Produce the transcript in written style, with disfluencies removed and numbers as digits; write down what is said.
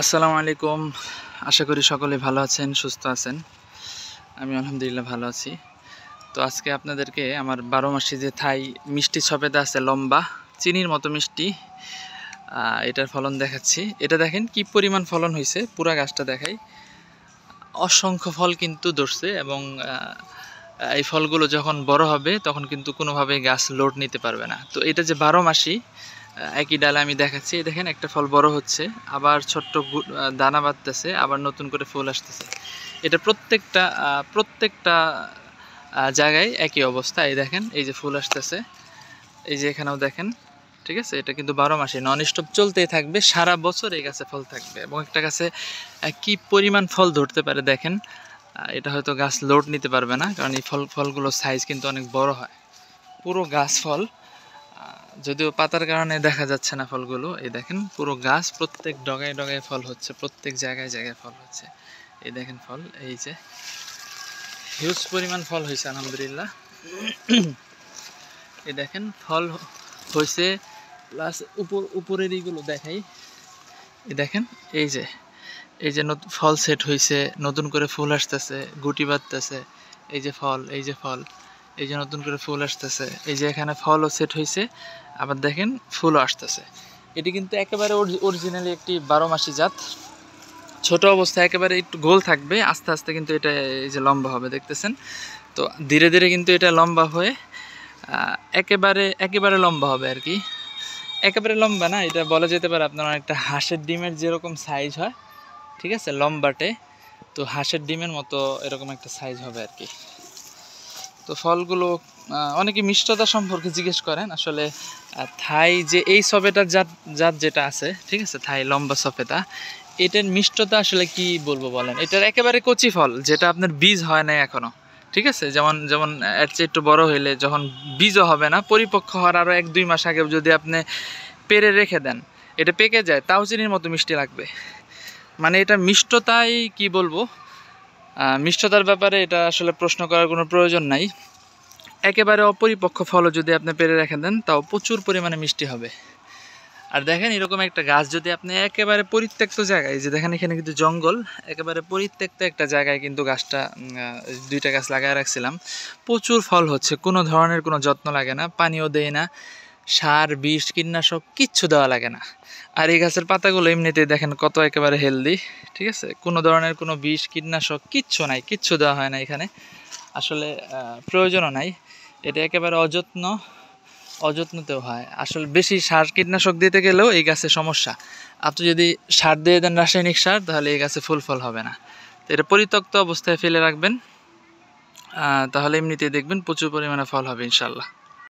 আসসালামু আলাইকুম। আশা করি সকলে ভালো আছেন, সুস্থ আছেন। আমি আলহামদুলিল্লাহ ভালো আছি। তো আজকে আপনাদেরকে আমার 12 মাসি যে থাই মিষ্টি সফেদা আছে, লম্বা চিনির মতো মিষ্টি, এটার ফলন দেখাচ্ছি। এটা দেখেন কি পরিমাণ ফলন হয়েছে, পুরা গাছটা দেখাই। অসংখ্য ফল কিন্তু ধরছে এবং এই ফলগুলো যখন বড় হবে তখন কিন্তু কোনোভাবেই গাছ লোড নিতে পারবে না। তো এটা যে 12 মাসি একই ডালে আমি দেখাচ্ছি। দেখেন একটা ফল বড় হচ্ছে, আবার ছোট্ট দানা বাঁধতেছে, আবার নতুন করে ফুল আসতেছে। এটা প্রত্যেকটা জায়গায় একই অবস্থা। এই দেখেন, এই যে ফুল আসতেছে, এই যে এখানেও দেখেন। ঠিক আছে, এটা কিন্তু 12 মাসে নন স্টপ চলতেই থাকবে, সারা বছর এই গাছে ফল থাকবে। এবং একটা গাছে কি পরিমাণ ফল ধরতে পারে দেখেন। এটা হয়তো গাছ লোড নিতে পারবে না, কারণ এই ফলগুলোর সাইজ কিন্তু অনেক বড় হয়। পুরো গাছ ফল, যদিও পাতার কারণে দেখা যাচ্ছে না ফলগুলো। এই দেখেন পুরো গাছ, প্রত্যেক ডগায় ডগায় ফল হচ্ছে, প্রত্যেক জায়গায় জায়গায় ফল হচ্ছে। এই দেখেন ফল, এই যে হিউজ পরিমাণ ফল হয়েছে আলহামদুলিল্লাহ। এই দেখেন ফল হয়েছে, প্লাস উপরের এইগুলো দেখাই। এই দেখেন, এই যে নতুন ফল সেট হয়েছে, নতুন করে ফুল আসতেছে, গুটি বাঁধতেছে। এই যে ফল, এই যে ফল, এই যে নতুন করে ফুল আসতেছে। এই যে এখানে ফলও সেট হয়েছে, আবার দেখেন ফুলও আসতেছে। এটি কিন্তু একেবারে অরিজিনালি একটি 12 মাসি জাত। ছোট অবস্থায় একেবারে একটু গোল থাকবে, আস্তে আস্তে কিন্তু এটা এই যে লম্বা হবে দেখতেছেন। তো ধীরে ধীরে কিন্তু এটা লম্বা হয়ে একেবারে লম্বা হবে আর কি। একেবারে লম্বা না, এটা বলা যেতে পারে আপনার অনেকটা হাঁসের ডিমের যেরকম সাইজ হয়, ঠিক আছে, লম্বাটে। তো হাঁসের ডিমের মতো এরকম একটা সাইজ হবে আর কি। তো ফলগুলো অনেকে মিষ্টতা সম্পর্কে জিজ্ঞেস করেন। আসলে থাই যে এই সফেদার জাত যেটা আছে, ঠিক আছে, থাই লম্বা সফেদা, এটার মিষ্টতা আসলে কি বলবো বলেন। এটার একেবারে কচি ফল, যেটা আপনার বীজ হয় না এখনো, ঠিক আছে। যেমন যেমন এর চেয়ে একটু বড় হইলে যখন বীজও হবে না, পরিপক্ক হওয়ার আরও 1-2 মাস আগে যদি আপনি পেরে রেখে দেন, এটা পেকে যায়, তাও চিনির মতো মিষ্টি লাগবে। মানে এটা মিষ্টতাই কি বলবো, মিষ্টতার ব্যাপারে এটা আসলে প্রশ্ন করার কোনো প্রয়োজন নাই। একেবারে অপরিপক্ক ফলও যদি আপনি পেরে রেখে দেন, তাও প্রচুর পরিমাণে মিষ্টি হবে। আর দেখেন এরকম একটা গাছ যদি আপনি একেবারে পরিত্যক্ত জায়গায়, যে দেখেন এখানে কিন্তু জঙ্গল, একেবারে পরিত্যক্ত একটা জায়গায় কিন্তু গাছটা 2টা গাছ লাগায় রাখছিলাম। প্রচুর ফল হচ্ছে, কোনো ধরনের কোনো যত্ন লাগে না, পানিও দেয় না, সার বিষ কীটনাশক কিচ্ছু দেওয়া লাগে না। আর এই গাছের পাতাগুলো এমনিতেই দেখেন কত একেবারে হেলদি, ঠিক আছে। কোনো ধরনের কোনো বিষ কীটনাশক কিচ্ছু নাই, কিচ্ছু দেওয়া হয় না এখানে, আসলে প্রয়োজনও নাই। এটা একেবারে অযত্নতেও হয়। আসলে বেশি সার কীটনাশক দিতে গেলেও এই গাছে সমস্যা। আপনি যদি সার দিয়ে দেন, রাসায়নিক সার, তাহলে এই গাছে ফুল ফল হবে না। তো এটা পরিত্যক্ত অবস্থায় ফেলে রাখবেন, তাহলে এমনিতেই দেখবেন প্রচুর পরিমাণে ফল হবে ইনশাল্লাহ।